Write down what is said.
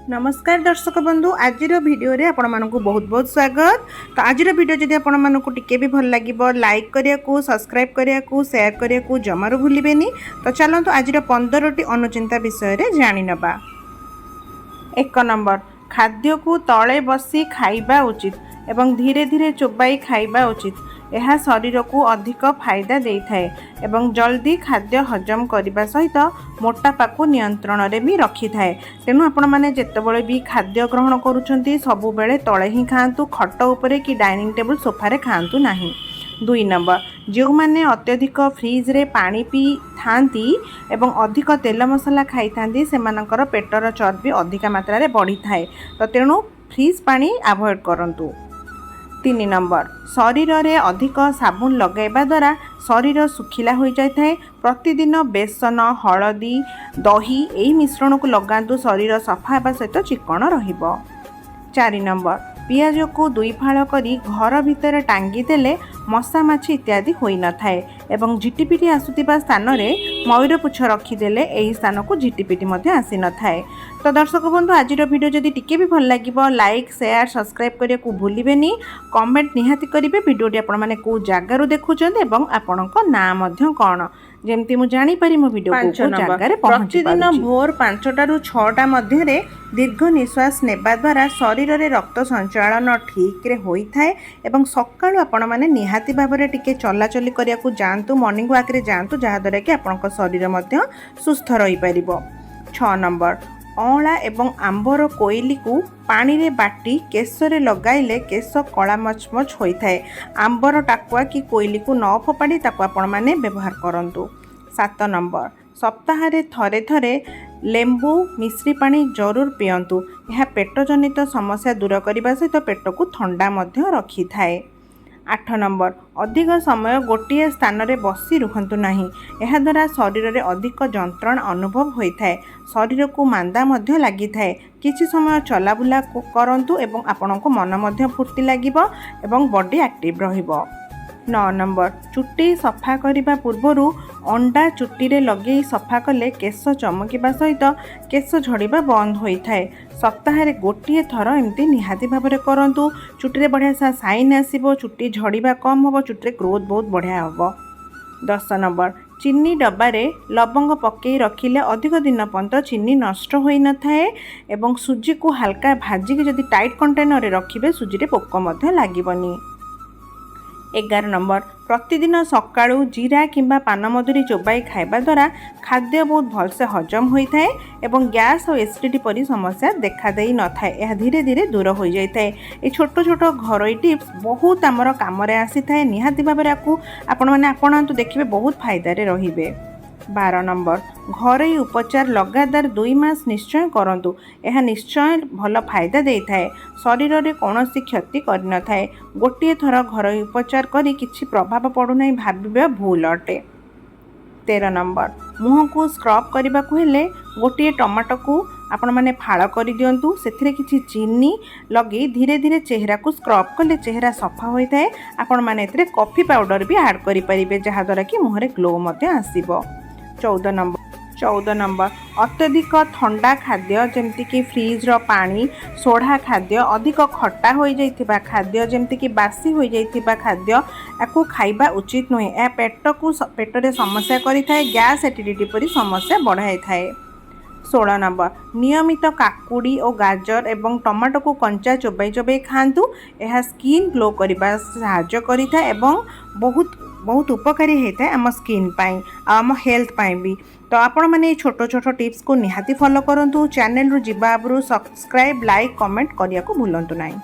नमस्कार दर्शक बंधु आज वीडियो रे आपण मानकु बहुत बहुत स्वागत। तो आज वीडियो जदि आपण मानकु टिके भी भल लागिबो लाइक करिया को सब्सक्राइब करिया को शेयर करिया को जमारो भूलिबेनी। तो चलंतु आज 15टी अनुचिंता विषय रे जानि नबा। 1 नंबर खाद्य को तळे बसी खाइबा उचित एवं धीरे धीरे चोबाई खाइबा उचित। यह शरीर को अधिक फायदा दे थाए एवं जल्दी खाद्य हजम करने सहित मोटापा को नियंत्रण रे भी रखी थाए। तेणु आपण मैंने जितेबले भी खाद्य ग्रहण करुँच सबु बेले तले ही खातु, खट उपरे कि डाइनिंग टेबल सोफारे खातु नहीं। 2 नंबर जो मैंने अत्यधिक फ्रिज रे पानी पी थांती एवं अधिक तेल मसला खाई थांती सेमानकर पेटर चर्बी अधिक मात्रा रे बढ़ी थाए। तो तेणु फ्रिज पानी अवॉइड करंतु। 3 नंबर शरीर रे अधिक साबुन लगाइबा द्वारा शरीर सुखिला हो जाए। प्रतिदिन बेसन हलदी दही यही मिश्रण को लगातु, शरीर सफा होगा सहित चिकन रहिबो। 4 नंबर पियाज को 2 फाड़ करी घर भितर टांगी देले मशा माछी इत्यादि होई न थाए एवं झिटिपिटी आसुतिबा स्थान रे मयूर पुछ रखीदेले एही स्थान को झिटिपिटी मध्य आसी न थाए। तो दर्शक बंधु आज वीडियो जदि टिके भी भल लागिबो लाइक शेयर सब्सक्राइब करिया को भूलिबेनी। कमेंट निहाती करिवे भिडियोटी आपण माने को जागारू देखुचंदे एवं आपणको नाम मध्य कोन जेमती मु जानी पारी मो वीडियो को जागा रे पहुंची प्रतिदिन भोर 5टा रु 6टा मध्य रे दीर्घ निश्वास नेबा द्वारा शरीर रे रक्त संचालन ठीक रे होई थाए एवं सकाळु आपण माने निहाती भाबरे टिके चलाचली करिया को जानतु, मॉर्निंग वॉक रे जानतु जहा द्वारा कि आपणको शरीर मध्य सुस्थ रही परिबो। 6 नंबर अँला एवं आंबर कोइली को पानी रे बाटी केशरे लगाइले केश कला मचमच होता है। आंबर टाकुआ कि कोइली को न फोपाड़ी ताकू आपण माने व्यवहार करंतु। 7 नंबर सप्ताह रे थरे थरे लेंबू मिश्री पानी जरूर पियंतु। यह पेट जनित समस्या दूर करने सहित पेट को ठंडा मध्य रखी थाए। 8 नंबर अधिक समय गोटे स्थान रे बसी रुहंतु नहीं। यह द्वारा शरीर रे अधिक जंत्रणा अनुभव होता है, शरीर को मांदा मध्य लगी थाए। किछि समय चलाबुला करंतु एवं आपनको मन मध्य फुर्ती लागिबो एवं बॉडी एक्टिव रहिबो। 9 नंबर चुट्टी सफा करने पूर्वरु अंडा चुट्टी रे लगे सफा कले केश चमकिबा सहित केश झड़िबा बंद होता है। सप्ताह रे गोटे थर एमती निहाती भाबरे करंतु। चुट्टी रे बढ़िया सा साइन आसीबो, चुट्टी झड़िबा कम होबो, चुट्टी रे ग्रोथ बहुत बढ़िया होबो। 10 नंबर चीनी डब्बा रे लवंग पकई रखिले अधिक दिन पर्यंत चीनी नष्ट होई न थाए एवं सुजी को हल्का भाजी के जदि टाइट कंटेनर रे रखिबे सुजी रे पोक मध्य लागिबनी। 11 नंबर प्रतिदिन सकाळु जीरा किंबा पानमधुरी चोबाई खाइबा द्वारा खाद्य बहुत भलसे हजम होता है एवं गैस और एसिडिटी परी समस्या देखा दे न थाए। यह धीरे धीरे दूर हो जाए। ये छोट छोट घरोई टिप्स बहुत आमर काम आसी थाए। निहाती भाबरे आपको आपण माने आपणांतु देखिबे बहुत फायदा रे रहिबे। 12 नंबर घरोई उपचार लगातार 2 मास निश्चय करंतु। यह निश्चय भल फायदा दे थाए, शरीर रे कौनसी क्षति कर न थाए। गोटे थर घरोई उपचार करी किछि प्रभाव पड़ू नहीं भाबिबा भूल अटे। 13 नंबर मुह को स्क्रब करने को हेले गोटे टमाटो को आपण माने फाड़ कर दिंतु, से किछि चीनी लगे धीरे धीरे चेहरा को स्क्रब कले चेहरा सफा होता है। आपण माने एथिरे कॉफी पाउडर भी ऐड करि परिबे जहा द्वारा कि मुहरे ग्लो मते आसीबो। 14 नंबर अत्यधिक ठंडा खाद्य जमती कि फ्रिज रो पानी सोढ़ा खाद्य अधिक खट्टा हो जाइथिबा खाद्य जमती कि बासी हो जाइथिबा खाद्य याकू खाइबा उचित नुहे। यह पेटरे समस्या करि थाए, गैस एसिडिटी परी समस्या बढ़ाई थाए। 16 नंबर नियमित काकुड़ी और गाजर एवं टमाटो को कंचा चोबाई चोबाई खातु। यह स्किन ग्लो करने साहाय्य करिथा एवं बहुत उपकारी होता है आम स्किन पाई आम हेल्थ पाई भी। तो आपण माने छोट छोट टिप्स को निहाती फॉलो करंतु। चैनल रु जिबा आबरू सब्सक्राइब लाइक कमेंट करिया को भूलंतु नहीं।